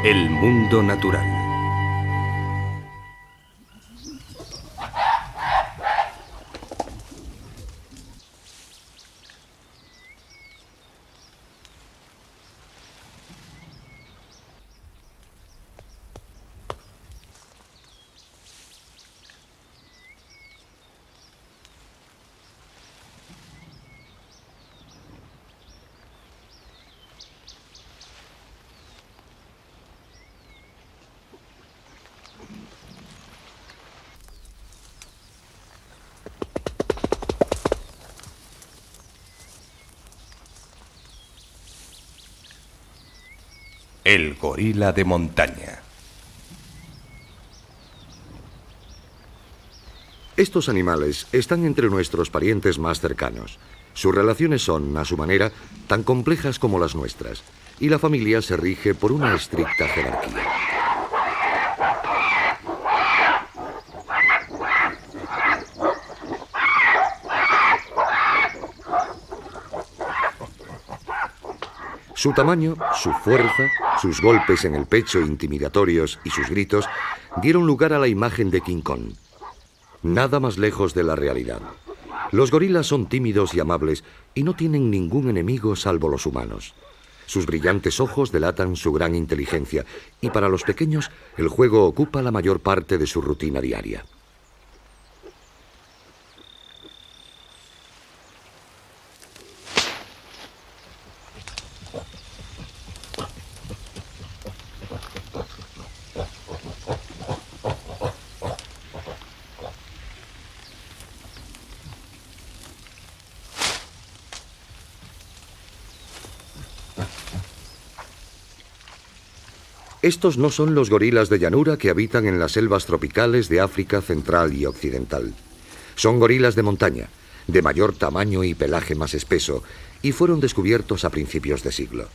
El mundo natural. El gorila de montaña. Estos animales están entre nuestros parientes más cercanos. Sus relaciones son, a su manera, tan complejas como las nuestras, y la familia se rige por una estricta jerarquía. Su tamaño, su fuerza, sus golpes en el pecho intimidatorios y sus gritos dieron lugar a la imagen de King Kong. Nada más lejos de la realidad. Los gorilas son tímidos y amables y no tienen ningún enemigo salvo los humanos. Sus brillantes ojos delatan su gran inteligencia y para los pequeños el juego ocupa la mayor parte de su rutina diaria. Estos no son los gorilas de llanura que habitan en las selvas tropicales de África central y occidental. Son gorilas de montaña, de mayor tamaño y pelaje más espeso, y fueron descubiertos a principios de siglo.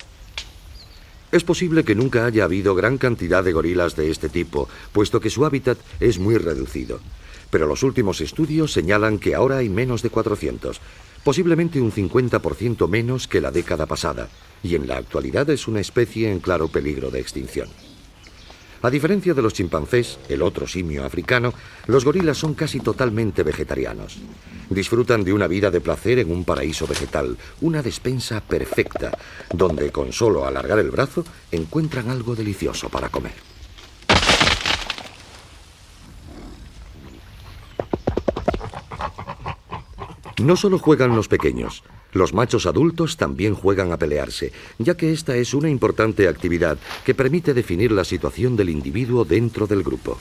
Es posible que nunca haya habido gran cantidad de gorilas de este tipo, puesto que su hábitat es muy reducido. Pero los últimos estudios señalan que ahora hay menos de 400, posiblemente un 50% menos que la década pasada, y en la actualidad es una especie en claro peligro de extinción. A diferencia de los chimpancés, el otro simio africano, los gorilas son casi totalmente vegetarianos. Disfrutan de una vida de placer en un paraíso vegetal, una despensa perfecta, donde con solo alargar el brazo encuentran algo delicioso para comer. No solo juegan los pequeños, los machos adultos también juegan a pelearse, ya que esta es una importante actividad que permite definir la situación del individuo dentro del grupo.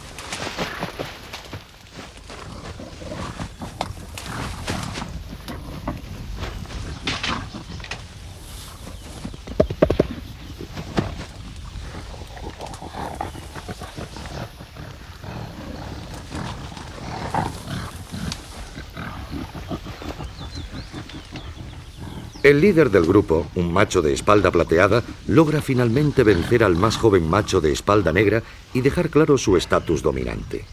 El líder del grupo, un macho de espalda plateada, logra finalmente vencer al más joven macho de espalda negra y dejar claro su estatus dominante.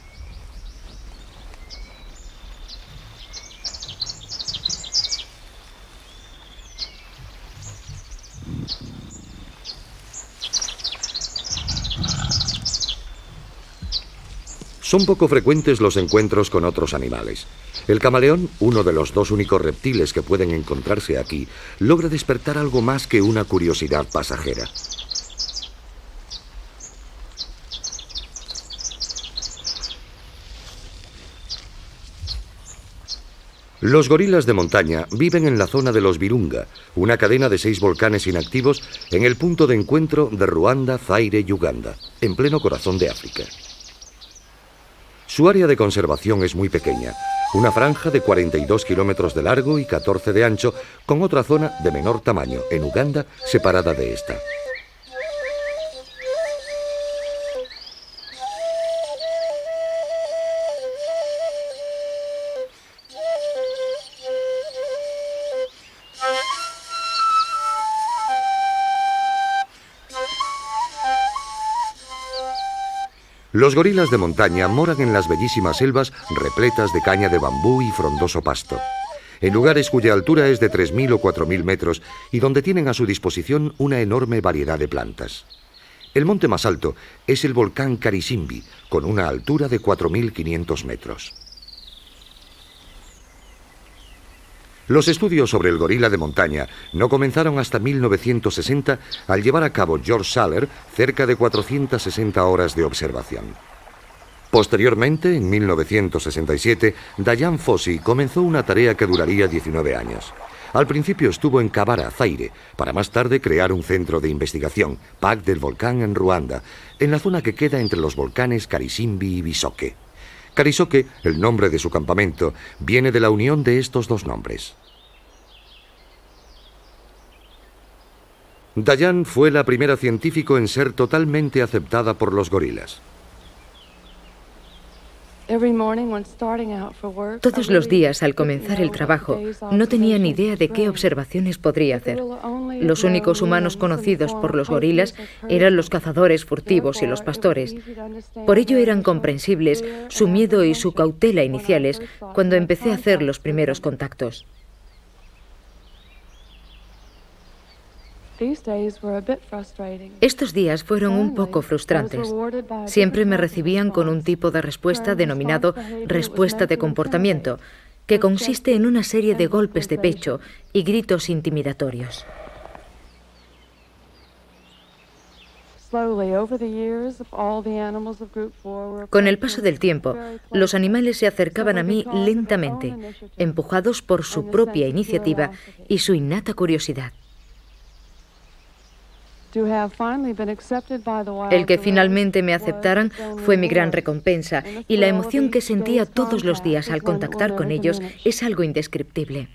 Son poco frecuentes los encuentros con otros animales. El camaleón, uno de los dos únicos reptiles que pueden encontrarse aquí, logra despertar algo más que una curiosidad pasajera. Los gorilas de montaña viven en la zona de los Virunga, una cadena de 6 volcanes inactivos en el punto de encuentro de Ruanda, Zaire y Uganda, en pleno corazón de África. Su área de conservación es muy pequeña, una franja de 42 kilómetros de largo y 14 de ancho, con otra zona de menor tamaño, en Uganda, separada de esta. Los gorilas de montaña moran en las bellísimas selvas repletas de caña de bambú y frondoso pasto, en lugares cuya altura es de 3.000 o 4.000 metros y donde tienen a su disposición una enorme variedad de plantas. El monte más alto es el volcán Karisimbi, con una altura de 4.500 metros. Los estudios sobre el gorila de montaña no comenzaron hasta 1960 al llevar a cabo George Schaller cerca de 460 horas de observación. Posteriormente, en 1967, Diane Fossey comenzó una tarea que duraría 19 años. Al principio estuvo en Kabara, Zaire, para más tarde crear un centro de investigación, PAC del volcán en Ruanda, en la zona que queda entre los volcanes Karisimbi y Bisoke. Karisoke, el nombre de su campamento, viene de la unión de estos dos nombres. Diane fue la primera científico en ser totalmente aceptada por los gorilas. Todos los días, al comenzar el trabajo, no tenía ni idea de qué observaciones podría hacer. Los únicos humanos conocidos por los gorilas eran los cazadores furtivos y los pastores. Por ello eran comprensibles su miedo y su cautela iniciales cuando empecé a hacer los primeros contactos. Estos días fueron un poco frustrantes. Siempre me recibían con un tipo de respuesta denominado respuesta de comportamiento, que consiste en una serie de golpes de pecho y gritos intimidatorios. Con el paso del tiempo, los animales se acercaban a mí lentamente, empujados por su propia iniciativa y su innata curiosidad. El que finalmente me aceptaran fue mi gran recompensa, y la emoción que sentía todos los días al contactar con ellos es algo indescriptible.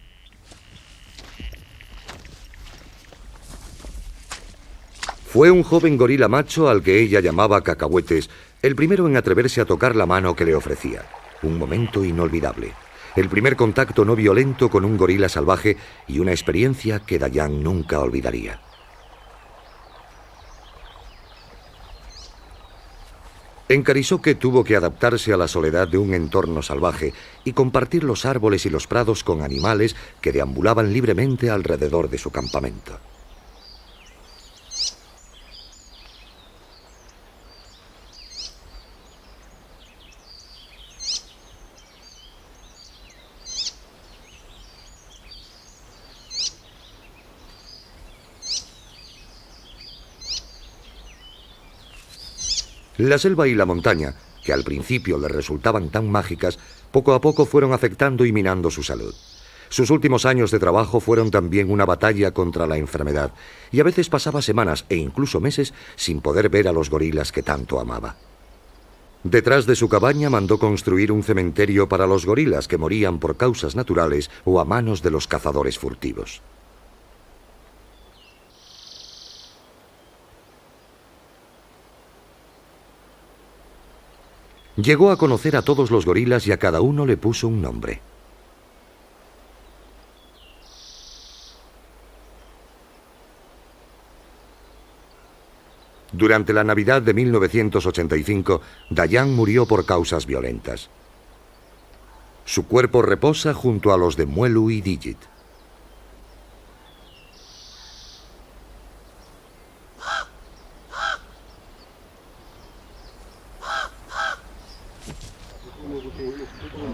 Fue un joven gorila macho al que ella llamaba Cacahuetes, el primero en atreverse a tocar la mano que le ofrecía. Un momento inolvidable. El primer contacto no violento con un gorila salvaje y una experiencia que Diane nunca olvidaría. En Karisoke tuvo que adaptarse a la soledad de un entorno salvaje y compartir los árboles y los prados con animales que deambulaban libremente alrededor de su campamento. La selva y la montaña, que al principio le resultaban tan mágicas, poco a poco fueron afectando y minando su salud. Sus últimos años de trabajo fueron también una batalla contra la enfermedad, y a veces pasaba semanas e incluso meses sin poder ver a los gorilas que tanto amaba. Detrás de su cabaña mandó construir un cementerio para los gorilas que morían por causas naturales o a manos de los cazadores furtivos. Llegó a conocer a todos los gorilas y a cada uno le puso un nombre. Durante la Navidad de 1985, Diane murió por causas violentas. Su cuerpo reposa junto a los de Muelu y Digit.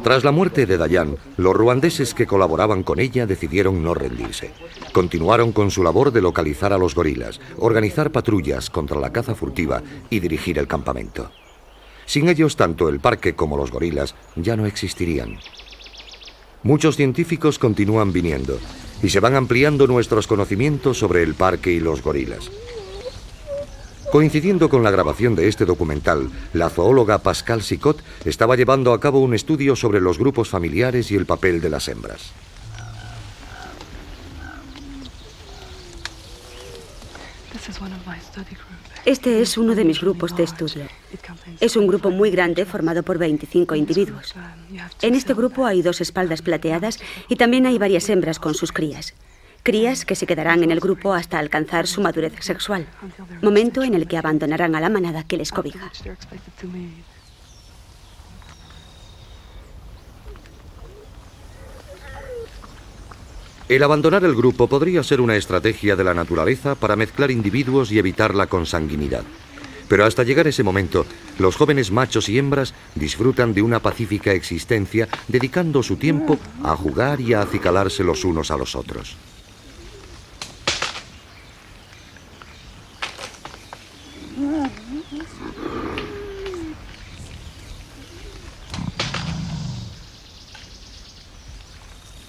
Tras la muerte de Diane, los ruandeses que colaboraban con ella decidieron no rendirse. Continuaron con su labor de localizar a los gorilas, organizar patrullas contra la caza furtiva y dirigir el campamento. Sin ellos, tanto el parque como los gorilas ya no existirían. Muchos científicos continúan viniendo y se van ampliando nuestros conocimientos sobre el parque y los gorilas. Coincidiendo con la grabación de este documental, la zoóloga Pascal Sicot estaba llevando a cabo un estudio sobre los grupos familiares y el papel de las hembras. Este es uno de mis grupos de estudio. Es un grupo muy grande formado por 25 individuos. En este grupo hay 2 espaldas plateadas y también hay varias hembras con sus crías. Crías que se quedarán en el grupo hasta alcanzar su madurez sexual, momento en el que abandonarán a la manada que les cobija. El abandonar el grupo podría ser una estrategia de la naturaleza para mezclar individuos y evitar la consanguinidad. Pero hasta llegar ese momento, los jóvenes machos y hembras disfrutan de una pacífica existencia dedicando su tiempo a jugar y a acicalarse los unos a los otros.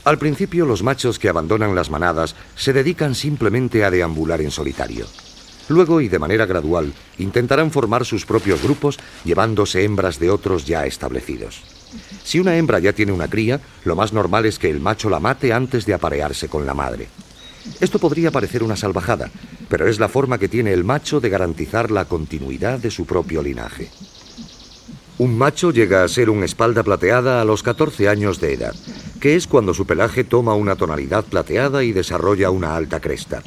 Al principio, los machos que abandonan las manadas se dedican simplemente a deambular en solitario. Luego, y de manera gradual, intentarán formar sus propios grupos llevándose hembras de otros ya establecidos. Si una hembra ya tiene una cría, lo más normal es que el macho la mate antes de aparearse con la madre. Esto podría parecer una salvajada, pero es la forma que tiene el macho de garantizar la continuidad de su propio linaje. Un macho llega a ser un espalda plateada a los 14 años de edad, que es cuando su pelaje toma una tonalidad plateada y desarrolla una alta cresta.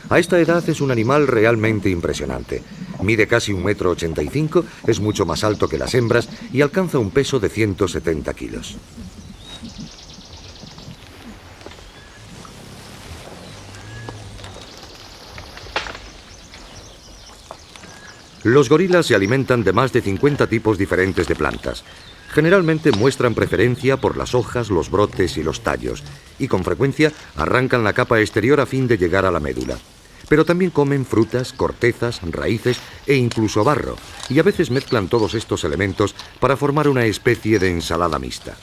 A esta edad es un animal realmente impresionante. Mide casi 1,85 m, es mucho más alto que las hembras y alcanza un peso de 170 kilos. Los gorilas se alimentan de más de 50 tipos diferentes de plantas. Generalmente muestran preferencia por las hojas, los brotes y los tallos, y con frecuencia arrancan la capa exterior a fin de llegar a la médula. Pero también comen frutas, cortezas, raíces e incluso barro, y a veces mezclan todos estos elementos para formar una especie de ensalada mixta.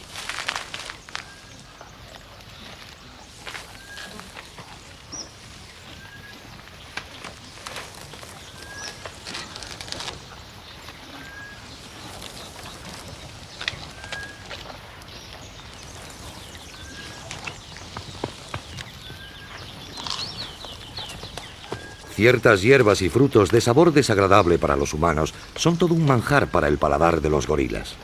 Ciertas hierbas y frutos de sabor desagradable para los humanos son todo un manjar para el paladar de los gorilas.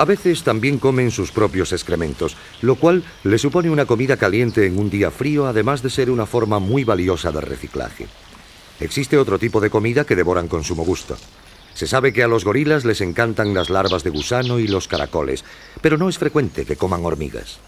A veces también comen sus propios excrementos, lo cual le supone una comida caliente en un día frío, además de ser una forma muy valiosa de reciclaje. Existe otro tipo de comida que devoran con sumo gusto. Se sabe que a los gorilas les encantan las larvas de gusano y los caracoles, pero no es frecuente que coman hormigas.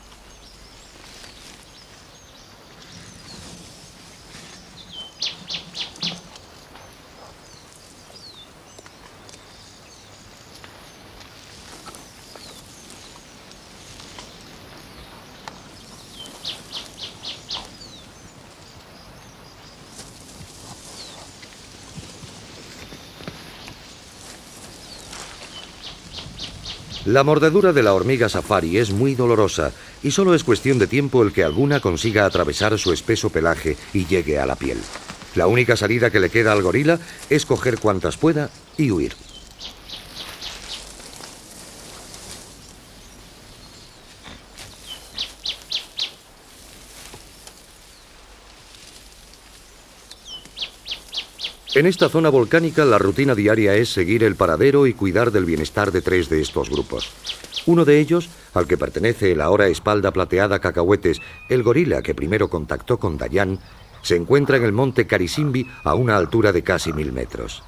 La mordedura de la hormiga safari es muy dolorosa y solo es cuestión de tiempo el que alguna consiga atravesar su espeso pelaje y llegue a la piel. La única salida que le queda al gorila es coger cuantas pueda y huir. En esta zona volcánica la rutina diaria es seguir el paradero y cuidar del bienestar de 3 de estos grupos. Uno de ellos, al que pertenece el ahora espalda plateada Cacahuetes, el gorila que primero contactó con Dayan, se encuentra en el monte Karisimbi a una altura de casi 1000 metros.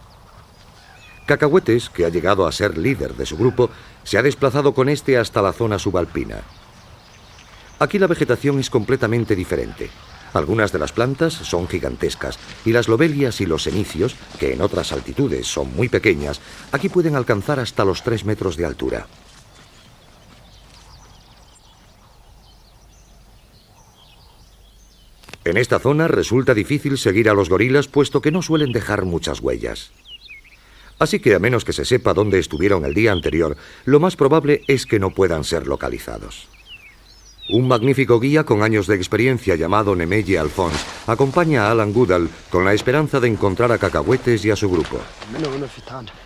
Cacahuetes, que ha llegado a ser líder de su grupo, se ha desplazado con este hasta la zona subalpina. Aquí la vegetación es completamente diferente. Algunas de las plantas son gigantescas y las lobelias y los senicios, que en otras altitudes son muy pequeñas, aquí pueden alcanzar hasta los 3 metros de altura. En esta zona resulta difícil seguir a los gorilas puesto que no suelen dejar muchas huellas. Así que a menos que se sepa dónde estuvieron el día anterior, lo más probable es que no puedan ser localizados. Un magnífico guía con años de experiencia llamado Nemeye Alphonse acompaña a Alan Goodall con la esperanza de encontrar a Cacahuetes y a su grupo.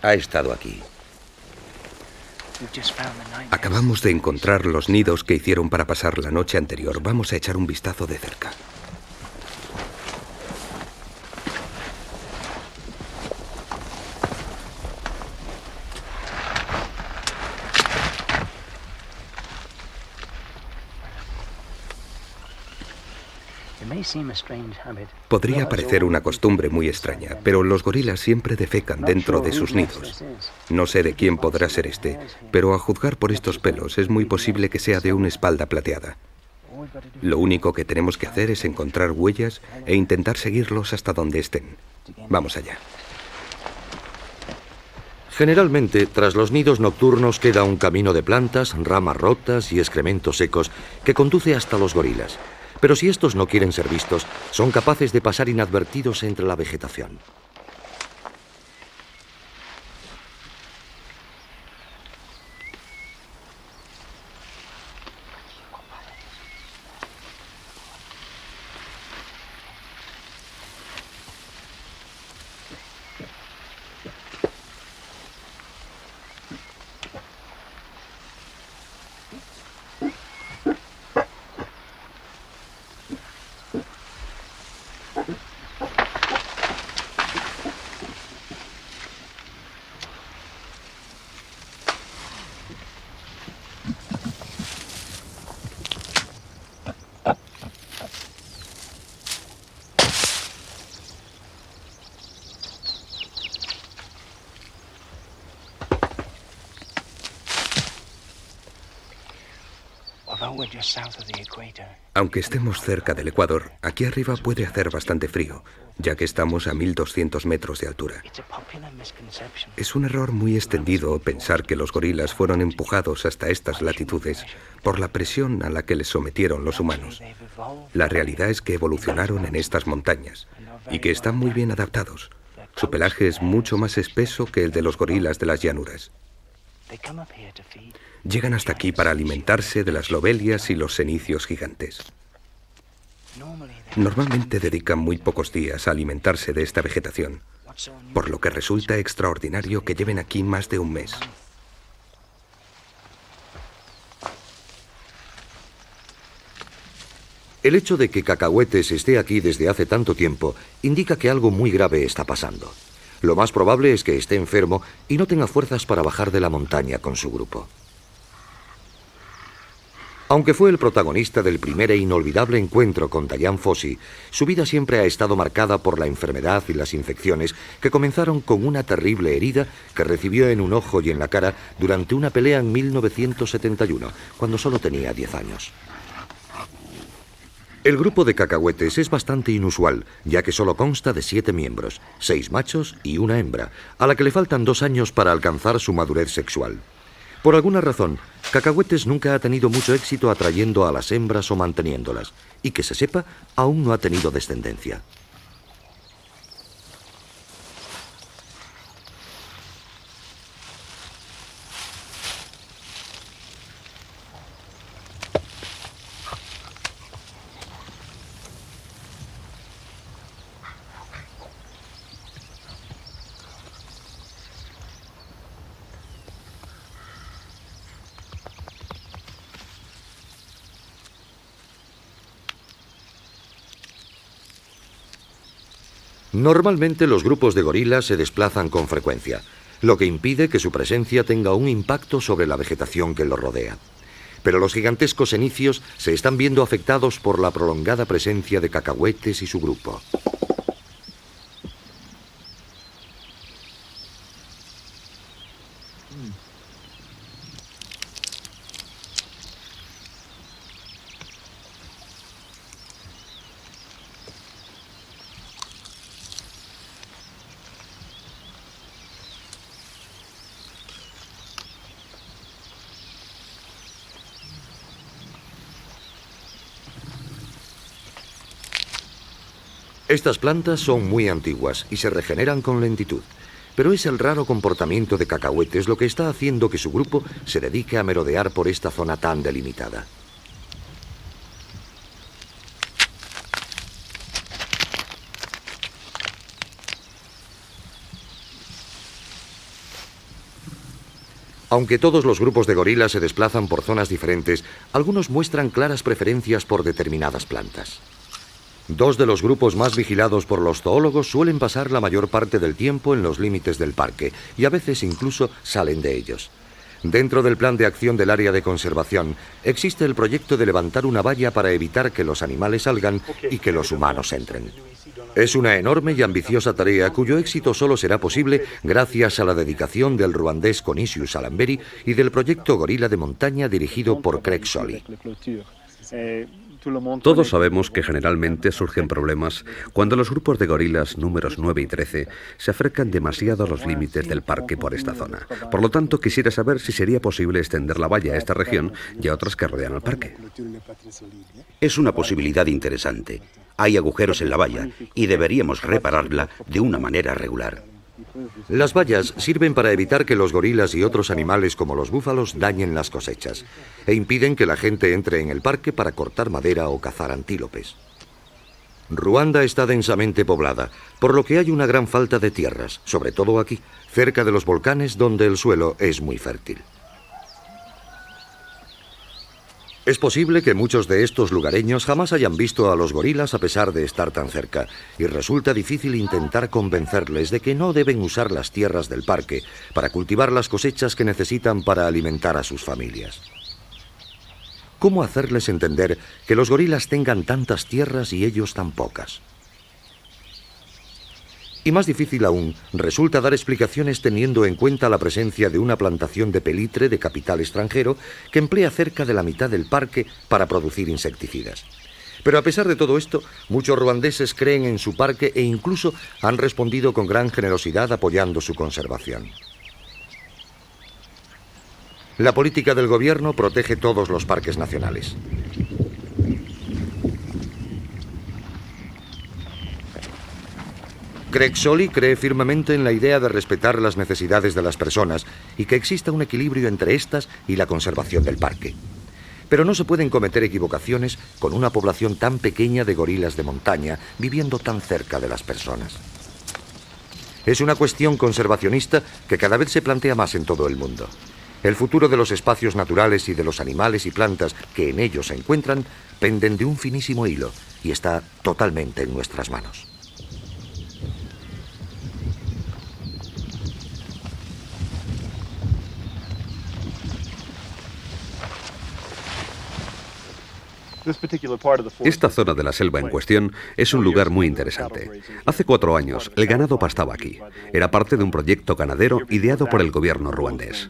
Ha estado aquí. Acabamos de encontrar los nidos que hicieron para pasar la noche anterior. Vamos a echar un vistazo de cerca. Podría parecer una costumbre muy extraña, pero los gorilas siempre defecan dentro de sus nidos. No sé de quién podrá ser este, pero a juzgar por estos pelos es muy posible que sea de una espalda plateada. Lo único que tenemos que hacer es encontrar huellas e intentar seguirlos hasta donde estén. Vamos allá. Generalmente, tras los nidos nocturnos queda un camino de plantas, ramas rotas y excrementos secos que conduce hasta los gorilas. Pero si estos no quieren ser vistos, son capaces de pasar inadvertidos entre la vegetación. Aunque estemos cerca del Ecuador, aquí arriba puede hacer bastante frío, ya que estamos a 1200 metros de altura. Es un error muy extendido pensar que los gorilas fueron empujados hasta estas latitudes por la presión a la que les sometieron los humanos. La realidad es que evolucionaron en estas montañas y que están muy bien adaptados. Su pelaje es mucho más espeso que el de los gorilas de las llanuras. Llegan hasta aquí para alimentarse de las lobelias y los cenicios gigantes. Normalmente dedican muy pocos días a alimentarse de esta vegetación, por lo que resulta extraordinario que lleven aquí más de un mes. El hecho de que Cacahuetes esté aquí desde hace tanto tiempo indica que algo muy grave está pasando. Lo más probable es que esté enfermo y no tenga fuerzas para bajar de la montaña con su grupo. Aunque fue el protagonista del primer e inolvidable encuentro con Dian Fossey, su vida siempre ha estado marcada por la enfermedad y las infecciones que comenzaron con una terrible herida que recibió en un ojo y en la cara durante una pelea en 1971, cuando solo tenía 10 años. El grupo de Cacahuetes es bastante inusual, ya que solo consta de 7 miembros, 6 machos y una hembra, a la que le faltan 2 años para alcanzar su madurez sexual. Por alguna razón, Cacahuetes nunca ha tenido mucho éxito atrayendo a las hembras o manteniéndolas, y que se sepa, aún no ha tenido descendencia. Normalmente los grupos de gorilas se desplazan con frecuencia, lo que impide que su presencia tenga un impacto sobre la vegetación que los rodea. Pero los gigantescos cenicios se están viendo afectados por la prolongada presencia de Cacahuetes y su grupo. Estas plantas son muy antiguas y se regeneran con lentitud, pero es el raro comportamiento de Cacahuetes lo que está haciendo que su grupo se dedique a merodear por esta zona tan delimitada. Aunque todos los grupos de gorilas se desplazan por zonas diferentes, algunos muestran claras preferencias por determinadas plantas. Dos de los grupos más vigilados por los zoólogos suelen pasar la mayor parte del tiempo en los límites del parque y a veces incluso salen de ellos. Dentro del plan de acción del área de conservación existe el proyecto de levantar una valla para evitar que los animales salgan y que los humanos entren. Es una enorme y ambiciosa tarea cuyo éxito solo será posible gracias a la dedicación del ruandés Conisius Alamberi y del proyecto Gorila de Montaña dirigido por Craig Solly. Todos sabemos que generalmente surgen problemas cuando los grupos de gorilas números 9 y 13 se acercan demasiado a los límites del parque por esta zona. Por lo tanto, quisiera saber si sería posible extender la valla a esta región y a otras que rodean el parque. Es una posibilidad interesante. Hay agujeros en la valla y deberíamos repararla de una manera regular. Las vallas sirven para evitar que los gorilas y otros animales como los búfalos dañen las cosechas e impiden que la gente entre en el parque para cortar madera o cazar antílopes. Ruanda está densamente poblada, por lo que hay una gran falta de tierras, sobre todo aquí, cerca de los volcanes donde el suelo es muy fértil. Es posible que muchos de estos lugareños jamás hayan visto a los gorilas a pesar de estar tan cerca, y resulta difícil intentar convencerles de que no deben usar las tierras del parque para cultivar las cosechas que necesitan para alimentar a sus familias. ¿Cómo hacerles entender que los gorilas tengan tantas tierras y ellos tan pocas? Y más difícil aún, resulta dar explicaciones teniendo en cuenta la presencia de una plantación de pelitre de capital extranjero que emplea cerca de la mitad del parque para producir insecticidas. Pero a pesar de todo esto, muchos ruandeses creen en su parque e incluso han respondido con gran generosidad apoyando su conservación. La política del gobierno protege todos los parques nacionales. Craig Solly cree firmemente en la idea de respetar las necesidades de las personas y que exista un equilibrio entre estas y la conservación del parque. Pero no se pueden cometer equivocaciones con una población tan pequeña de gorilas de montaña viviendo tan cerca de las personas. Es una cuestión conservacionista que cada vez se plantea más en todo el mundo. El futuro de los espacios naturales y de los animales y plantas que en ellos se encuentran penden de un finísimo hilo y está totalmente en nuestras manos. Esta zona de la selva en cuestión es un lugar muy interesante. Hace 4 años, el ganado pastaba aquí. Era parte de un proyecto ganadero ideado por el gobierno ruandés.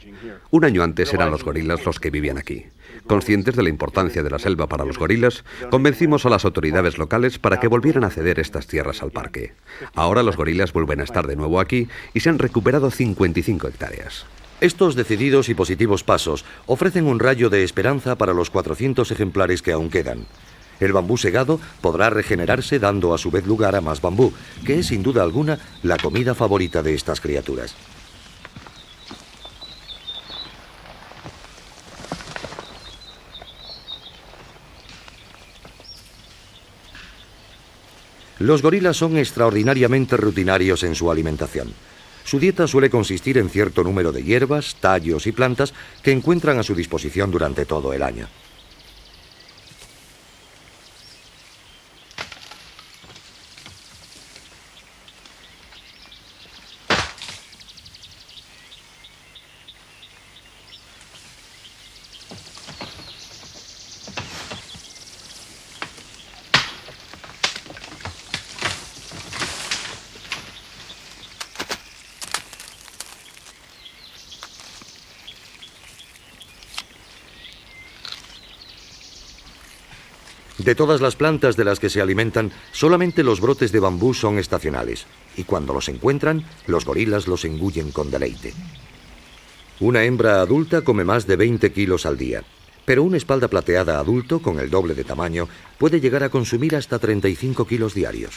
Un año antes eran los gorilas los que vivían aquí. Conscientes de la importancia de la selva para los gorilas, convencimos a las autoridades locales para que volvieran a ceder estas tierras al parque. Ahora los gorilas vuelven a estar de nuevo aquí y se han recuperado 55 hectáreas. Estos decididos y positivos pasos ofrecen un rayo de esperanza para los 400 ejemplares que aún quedan. El bambú segado podrá regenerarse dando a su vez lugar a más bambú, que es sin duda alguna la comida favorita de estas criaturas. Los gorilas son extraordinariamente rutinarios en su alimentación. Su dieta suele consistir en cierto número de hierbas, tallos y plantas que encuentran a su disposición durante todo el año. De todas las plantas de las que se alimentan, solamente los brotes de bambú son estacionales, y cuando los encuentran, los gorilas los engullen con deleite. Una hembra adulta come más de 20 kilos al día, pero un espalda plateada adulto, con el doble de tamaño, puede llegar a consumir hasta 35 kilos diarios.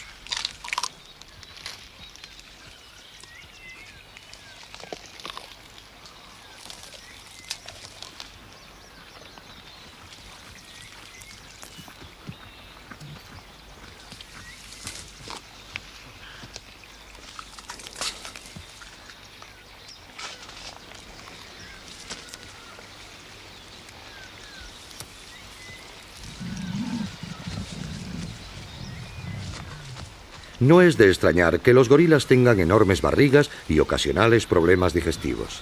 No es de extrañar que los gorilas tengan enormes barrigas y ocasionales problemas digestivos.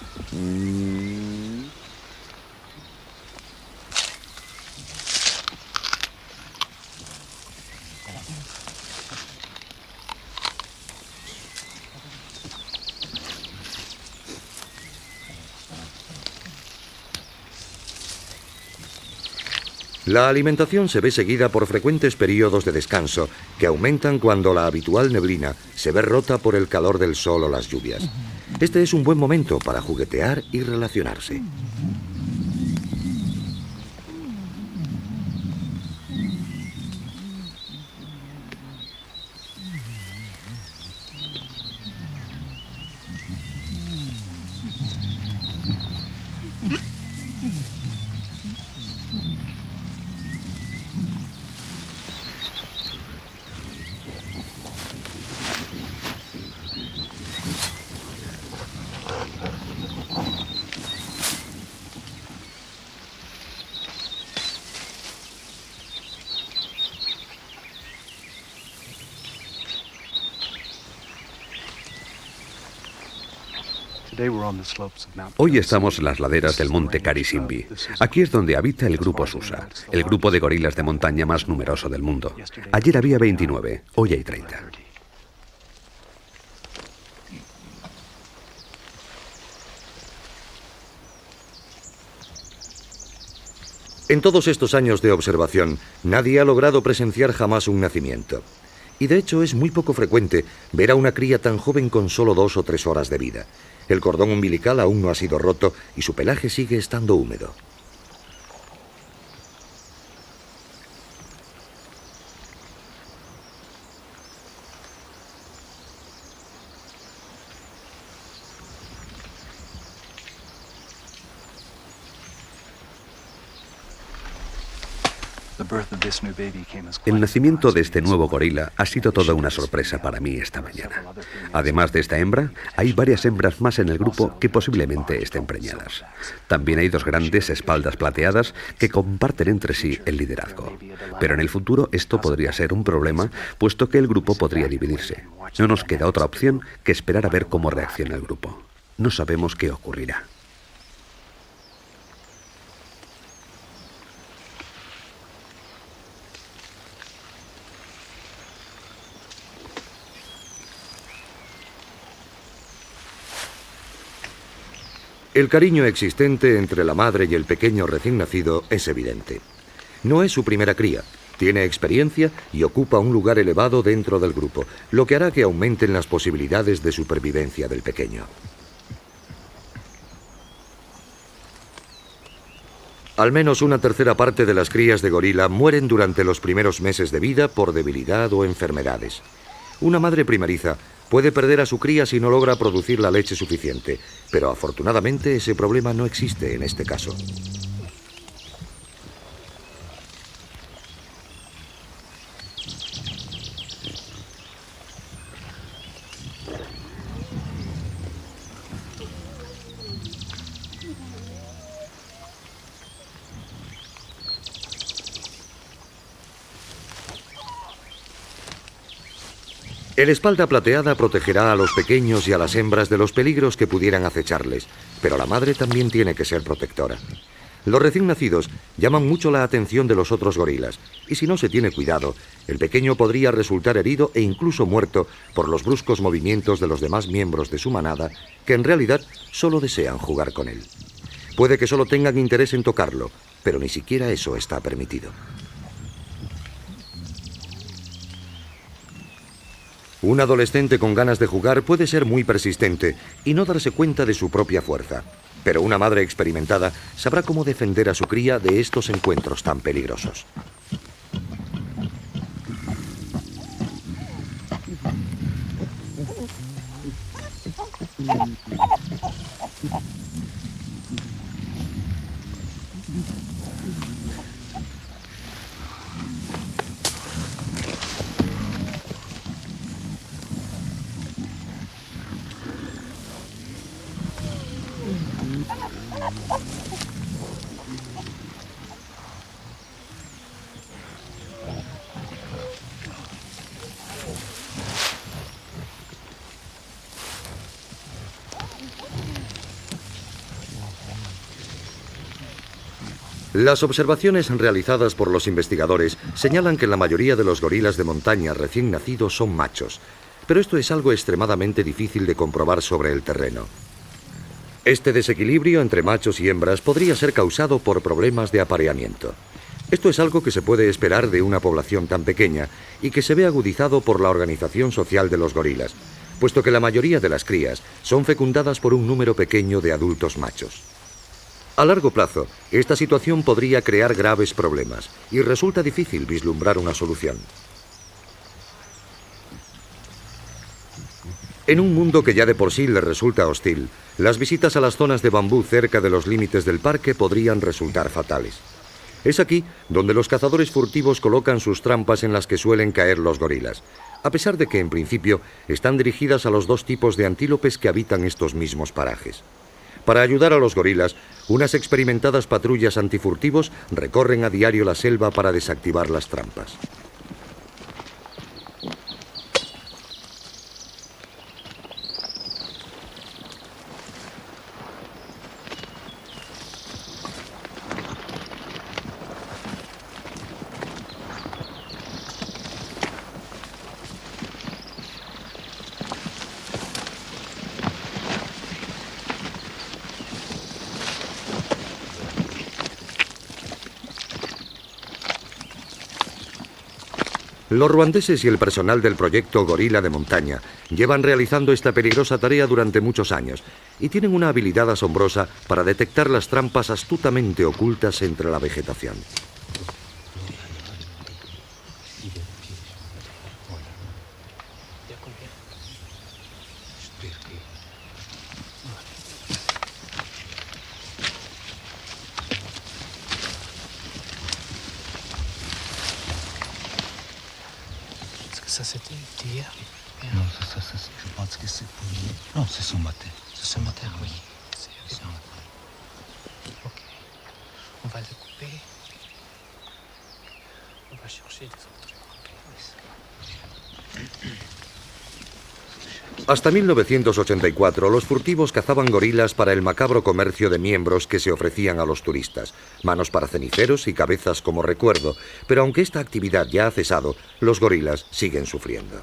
La alimentación se ve seguida por frecuentes periodos de descanso que aumentan cuando la habitual neblina se ve rota por el calor del sol o las lluvias. Este es un buen momento para juguetear y relacionarse. Hoy estamos en las laderas del monte Karisimbi. Aquí es donde habita el grupo Susa, el grupo de gorilas de montaña más numeroso del mundo. Ayer había 29, hoy hay 30. En todos estos años de observación, nadie ha logrado presenciar jamás un nacimiento. Y de hecho es muy poco frecuente ver a una cría tan joven con solo 2 o 3 horas de vida. El cordón umbilical aún no ha sido roto y su pelaje sigue estando húmedo. El nacimiento de este nuevo gorila ha sido toda una sorpresa para mí esta mañana. Además de esta hembra, hay varias hembras más en el grupo que posiblemente estén preñadas. También hay 2 grandes espaldas plateadas que comparten entre sí el liderazgo. Pero en el futuro esto podría ser un problema, puesto que el grupo podría dividirse. No nos queda otra opción que esperar a ver cómo reacciona el grupo. No sabemos qué ocurrirá. El cariño existente entre la madre y el pequeño recién nacido es evidente. No es su primera cría, tiene experiencia y ocupa un lugar elevado dentro del grupo, lo que hará que aumenten las posibilidades de supervivencia del pequeño. Al menos una tercera parte de las crías de gorila mueren durante los primeros meses de vida por debilidad o enfermedades. Una madre primeriza puede perder a su cría si no logra producir la leche suficiente, pero afortunadamente ese problema no existe en este caso. El espalda plateada protegerá a los pequeños y a las hembras de los peligros que pudieran acecharles, pero la madre también tiene que ser protectora. Los recién nacidos llaman mucho la atención de los otros gorilas, y si no se tiene cuidado, el pequeño podría resultar herido e incluso muerto por los bruscos movimientos de los demás miembros de su manada, que en realidad solo desean jugar con él. Puede que solo tengan interés en tocarlo, pero ni siquiera eso está permitido. Un adolescente con ganas de jugar puede ser muy persistente y no darse cuenta de su propia fuerza. Pero una madre experimentada sabrá cómo defender a su cría de estos encuentros tan peligrosos. Las observaciones realizadas por los investigadores señalan que la mayoría de los gorilas de montaña recién nacidos son machos, pero esto es algo extremadamente difícil de comprobar sobre el terreno. Este desequilibrio entre machos y hembras podría ser causado por problemas de apareamiento. Esto es algo que se puede esperar de una población tan pequeña y que se ve agudizado por la organización social de los gorilas, puesto que la mayoría de las crías son fecundadas por un número pequeño de adultos machos. A largo plazo, esta situación podría crear graves problemas y resulta difícil vislumbrar una solución. En un mundo que ya de por sí le resulta hostil, las visitas a las zonas de bambú cerca de los límites del parque podrían resultar fatales. Es aquí donde los cazadores furtivos colocan sus trampas en las que suelen caer los gorilas, a pesar de que en principio están dirigidas a los dos tipos de antílopes que habitan estos mismos parajes. Para ayudar a los gorilas, unas experimentadas patrullas antifurtivos recorren a diario la selva para desactivar las trampas. Los ruandeses y el personal del proyecto Gorila de Montaña llevan realizando esta peligrosa tarea durante muchos años y tienen una habilidad asombrosa para detectar las trampas astutamente ocultas entre la vegetación. Ça c'était hier. Non, ça, je pense que c'est pour nous. Non, c'est ce matin. C'est ce matin, oui. C'est évident. Ok. On va le couper. On va chercher des autres. Hasta 1984, los furtivos cazaban gorilas para el macabro comercio de miembros que se ofrecían a los turistas, manos para ceniceros y cabezas como recuerdo, pero aunque esta actividad ya ha cesado, los gorilas siguen sufriendo.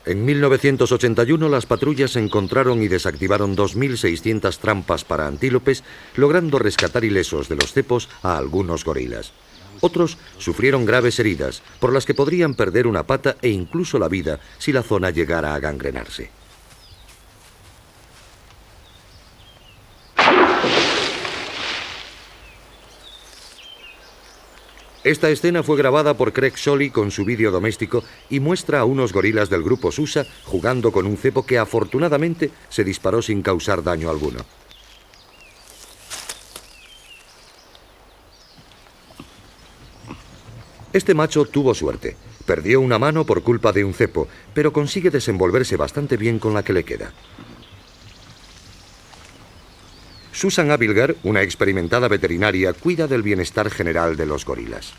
En 1981 las patrullas encontraron y desactivaron 2.600 trampas para antílopes, logrando rescatar ilesos de los cepos a algunos gorilas. Otros sufrieron graves heridas, por las que podrían perder una pata e incluso la vida si la zona llegara a gangrenarse. Esta escena fue grabada por Craig Sholly con su vídeo doméstico y muestra a unos gorilas del grupo Susa jugando con un cepo que afortunadamente se disparó sin causar daño alguno. Este macho tuvo suerte. Perdió una mano por culpa de un cepo, pero consigue desenvolverse bastante bien con la que le queda. Susan Abilgar, una experimentada veterinaria, cuida del bienestar general de los gorilas.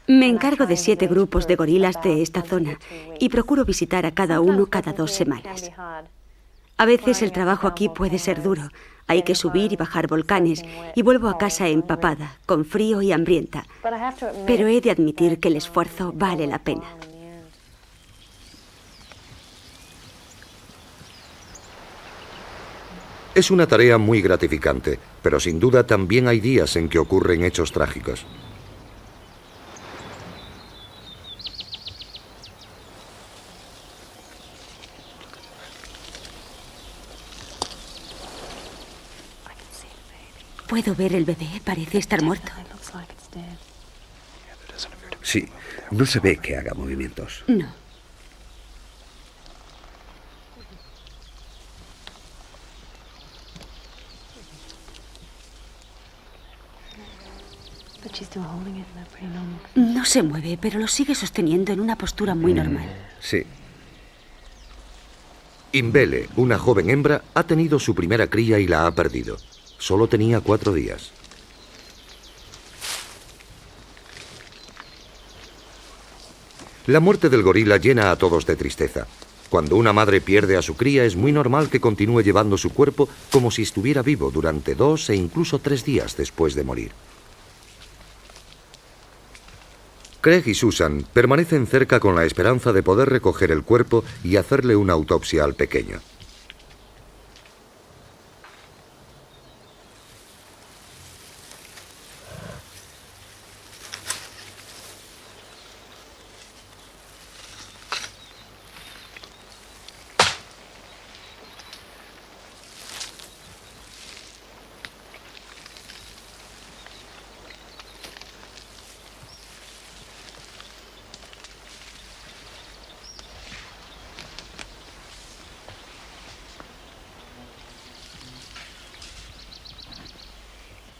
Me encargo de 7 grupos de gorilas de esta zona y procuro visitar a cada uno cada 2 semanas. A veces el trabajo aquí puede ser duro. Hay que subir y bajar volcanes y vuelvo a casa empapada, con frío y hambrienta. Pero he de admitir que el esfuerzo vale la pena. Es una tarea muy gratificante, pero sin duda también hay días en que ocurren hechos trágicos. Puedo ver el bebé, parece estar muerto. Sí, no se ve que haga movimientos. No. No se mueve, pero lo sigue sosteniendo en una postura muy normal. Sí. Imbele, una joven hembra, ha tenido su primera cría y la ha perdido. Solo tenía 4 días. La muerte del gorila llena a todos de tristeza. Cuando una madre pierde a su cría, es muy normal que continúe llevando su cuerpo como si estuviera vivo durante 2 e incluso 3 días después de morir. Craig y Susan permanecen cerca con la esperanza de poder recoger el cuerpo y hacerle una autopsia al pequeño.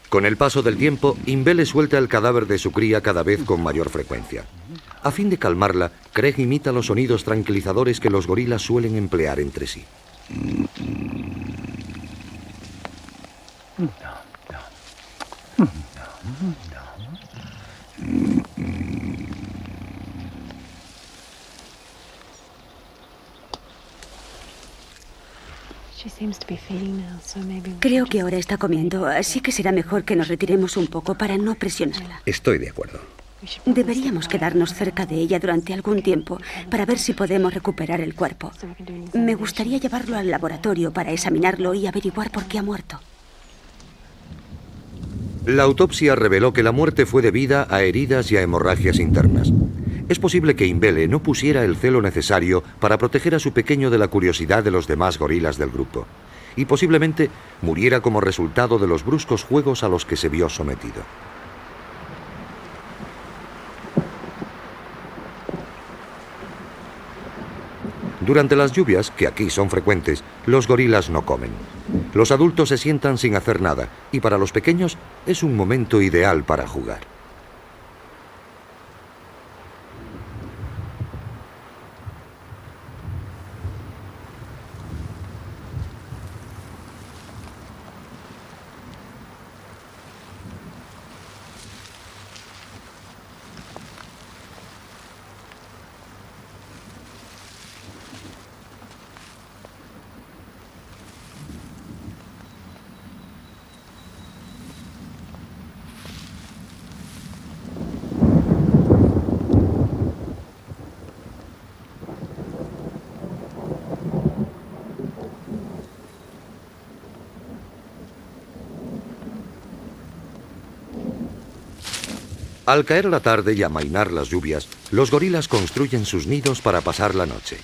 Con el paso del tiempo, Imbele suelta el cadáver de su cría cada vez con mayor frecuencia. A fin de calmarla, Craig imita los sonidos tranquilizadores que los gorilas suelen emplear entre sí. Creo que ahora está comiendo, así que será mejor que nos retiremos un poco para no presionarla. Estoy de acuerdo. Deberíamos quedarnos cerca de ella durante algún tiempo para ver si podemos recuperar el cuerpo. Me gustaría llevarlo al laboratorio para examinarlo y averiguar por qué ha muerto. La autopsia reveló que la muerte fue debida a heridas y a hemorragias internas. Es posible que Imbele no pusiera el celo necesario para proteger a su pequeño de la curiosidad de los demás gorilas del grupo, y posiblemente muriera como resultado de los bruscos juegos a los que se vio sometido. Durante las lluvias, que aquí son frecuentes, los gorilas no comen. Los adultos se sientan sin hacer nada, y para los pequeños es un momento ideal para jugar. Al caer la tarde y amainar las lluvias, los gorilas construyen sus nidos para pasar la noche.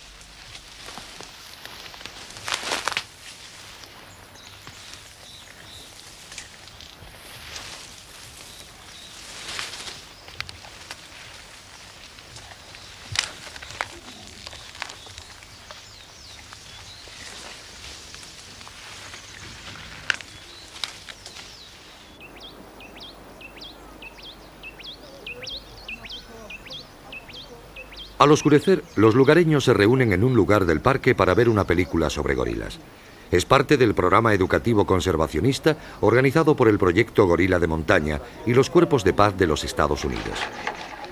Al oscurecer, los lugareños se reúnen en un lugar del parque para ver una película sobre gorilas. Es parte del programa educativo conservacionista organizado por el Proyecto Gorila de Montaña y los Cuerpos de Paz de los Estados Unidos.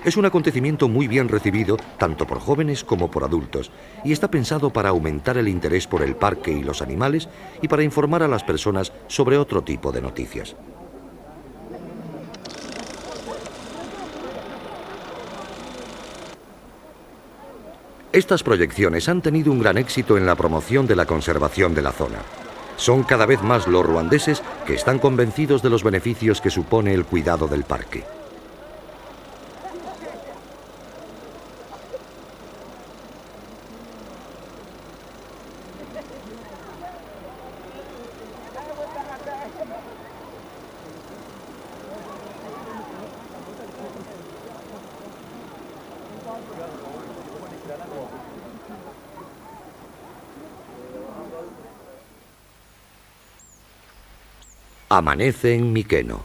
Es un acontecimiento muy bien recibido tanto por jóvenes como por adultos y está pensado para aumentar el interés por el parque y los animales y para informar a las personas sobre otro tipo de noticias. Estas proyecciones han tenido un gran éxito en la promoción de la conservación de la zona. Son cada vez más los ruandeses que están convencidos de los beneficios que supone el cuidado del parque. Amanece en Miqueno.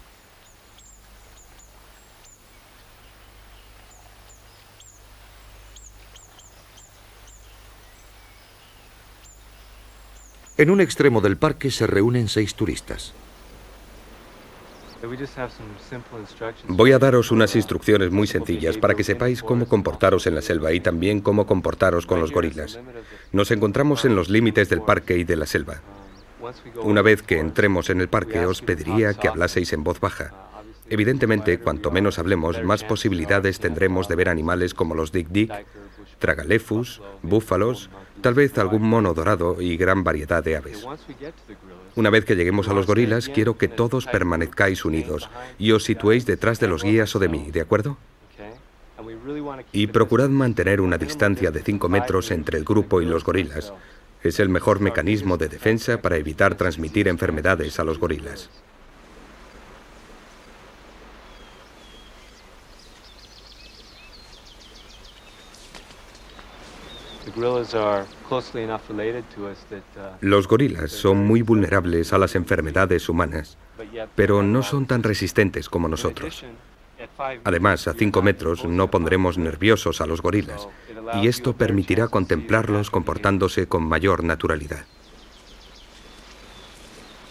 En un extremo del parque se reúnen 6 turistas. Voy a daros unas instrucciones muy sencillas para que sepáis cómo comportaros en la selva y también cómo comportaros con los gorilas. Nos encontramos en los límites del parque y de la selva. Una vez que entremos en el parque, os pediría que hablaseis en voz baja. Evidentemente, cuanto menos hablemos, más posibilidades tendremos de ver animales como los dik-dik, tragalephus, búfalos, tal vez algún mono dorado y gran variedad de aves. Una vez que lleguemos a los gorilas, quiero que todos permanezcáis unidos y os situéis detrás de los guías o de mí, ¿de acuerdo? Y procurad mantener una distancia de 5 metros entre el grupo y los gorilas. Es el mejor mecanismo de defensa para evitar transmitir enfermedades a los gorilas. Los gorilas son muy vulnerables a las enfermedades humanas, pero no son tan resistentes como nosotros. Además, a 5 metros no pondremos nerviosos a los gorilas, y esto permitirá contemplarlos comportándose con mayor naturalidad.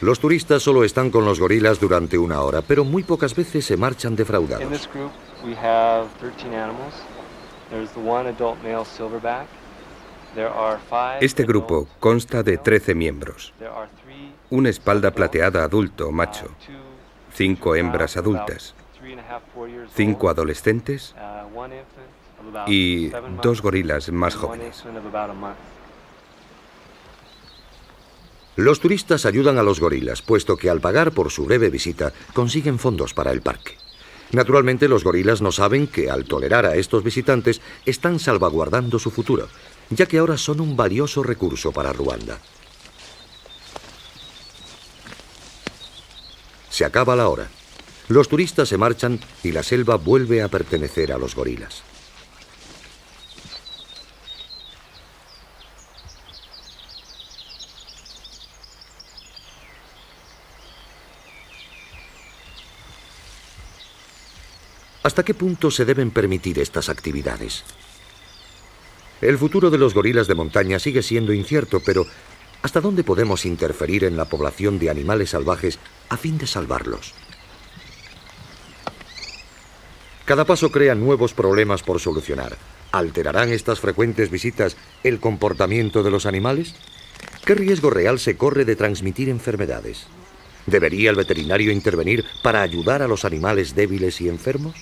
Los turistas solo están con los gorilas durante 1 hora, pero muy pocas veces se marchan defraudados. Este grupo consta de 13 miembros. Una espalda plateada adulto macho, 5 hembras adultas, 5 adolescentes y 2 gorilas más jóvenes. Los turistas ayudan a los gorilas, puesto que al pagar por su breve visita consiguen fondos para el parque. Naturalmente, los gorilas no saben que al tolerar a estos visitantes están salvaguardando su futuro, ya que ahora son un valioso recurso para Ruanda. Se acaba la hora. Los turistas se marchan y la selva vuelve a pertenecer a los gorilas. ¿Hasta qué punto se deben permitir estas actividades? El futuro de los gorilas de montaña sigue siendo incierto, pero ¿hasta dónde podemos interferir en la población de animales salvajes a fin de salvarlos? Cada paso crea nuevos problemas por solucionar. ¿Alterarán estas frecuentes visitas el comportamiento de los animales? ¿Qué riesgo real se corre de transmitir enfermedades? ¿Debería el veterinario intervenir para ayudar a los animales débiles y enfermos?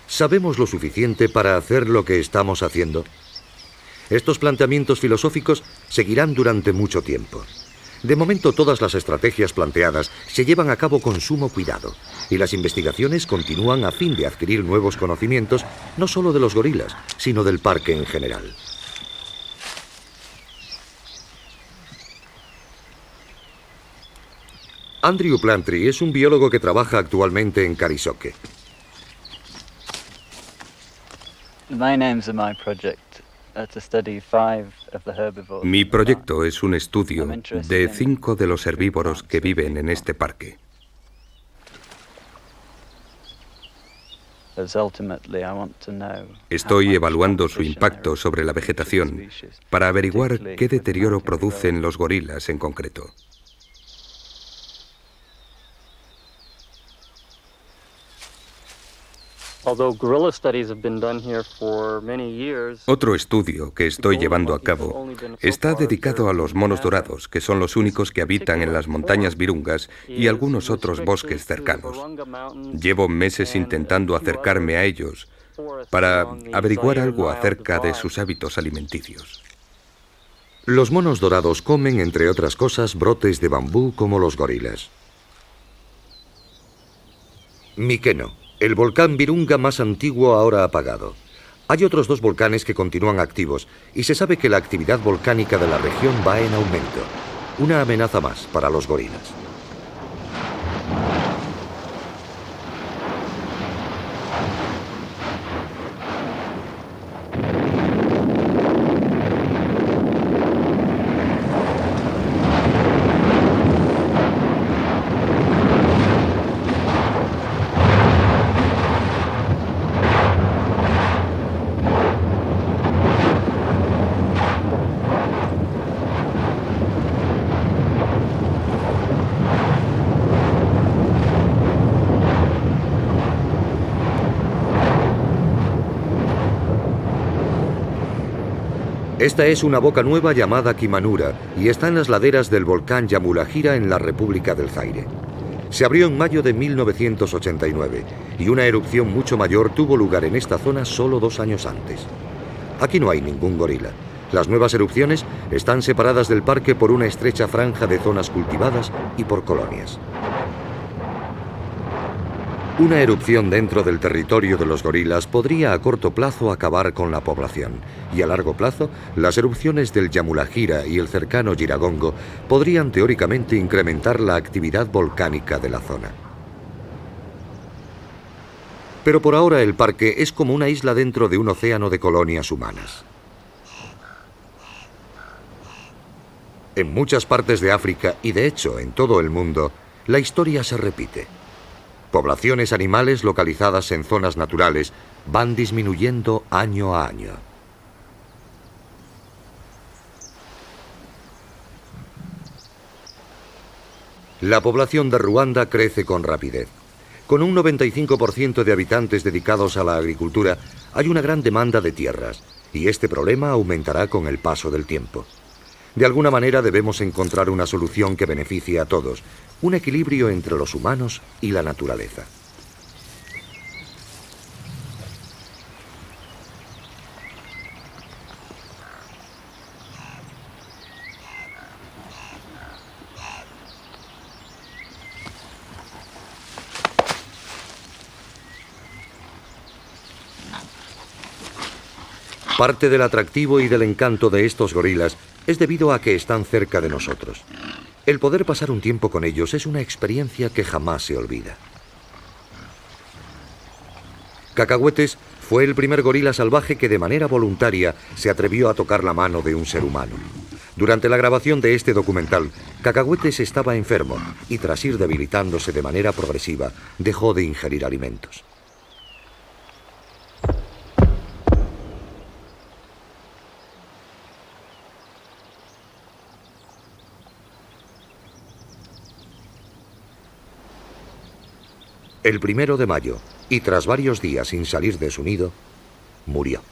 ¿Sabemos lo suficiente para hacer lo que estamos haciendo? Estos planteamientos filosóficos seguirán durante mucho tiempo. De momento, todas las estrategias planteadas se llevan a cabo con sumo cuidado, y las investigaciones continúan a fin de adquirir nuevos conocimientos, no solo de los gorilas, sino del parque en general. Andrew Plantry es un biólogo que trabaja actualmente en Karisoke. Mi proyecto es un estudio de 5 de los herbívoros que viven en este parque. Estoy evaluando su impacto sobre la vegetación para averiguar qué deterioro producen los gorilas en concreto. Otro estudio que estoy llevando a cabo está dedicado a los monos dorados, que son los únicos que habitan en las montañas Virungas y algunos otros bosques cercanos. Llevo meses intentando acercarme a ellos para averiguar algo acerca de sus hábitos alimenticios. Los monos dorados comen, entre otras cosas, brotes de bambú como los gorilas. Mikeno, el volcán Virunga más antiguo ahora apagado. Hay otros 2 volcanes que continúan activos y se sabe que la actividad volcánica de la región va en aumento. Una amenaza más para los gorilas. Esta es una boca nueva llamada Kimanura y está en las laderas del volcán Yamulajira en la República del Zaire. Se abrió en mayo de 1989 y una erupción mucho mayor tuvo lugar en esta zona solo 2 años antes. Aquí no hay ningún gorila. Las nuevas erupciones están separadas del parque por una estrecha franja de zonas cultivadas y por colonias. Una erupción dentro del territorio de los gorilas podría a corto plazo acabar con la población, y a largo plazo las erupciones del Yamulajira y el cercano Yiragongo podrían teóricamente incrementar la actividad volcánica de la zona. Pero por ahora el parque es como una isla dentro de un océano de colonias humanas. En muchas partes de África y de hecho en todo el mundo, la historia se repite. Poblaciones animales localizadas en zonas naturales van disminuyendo año a año. La población de Ruanda crece con rapidez. Con un 95% de habitantes dedicados a la agricultura, hay una gran demanda de tierras, y este problema aumentará con el paso del tiempo. De alguna manera debemos encontrar una solución que beneficie a todos, un equilibrio entre los humanos y la naturaleza. Parte del atractivo y del encanto de estos gorilas es debido a que están cerca de nosotros. El poder pasar un tiempo con ellos es una experiencia que jamás se olvida. Cacahuetes fue el primer gorila salvaje que de manera voluntaria se atrevió a tocar la mano de un ser humano. Durante la grabación de este documental, Cacahuetes estaba enfermo y tras ir debilitándose de manera progresiva, dejó de ingerir alimentos. El 1 de mayo, y tras varios días sin salir de su nido, murió.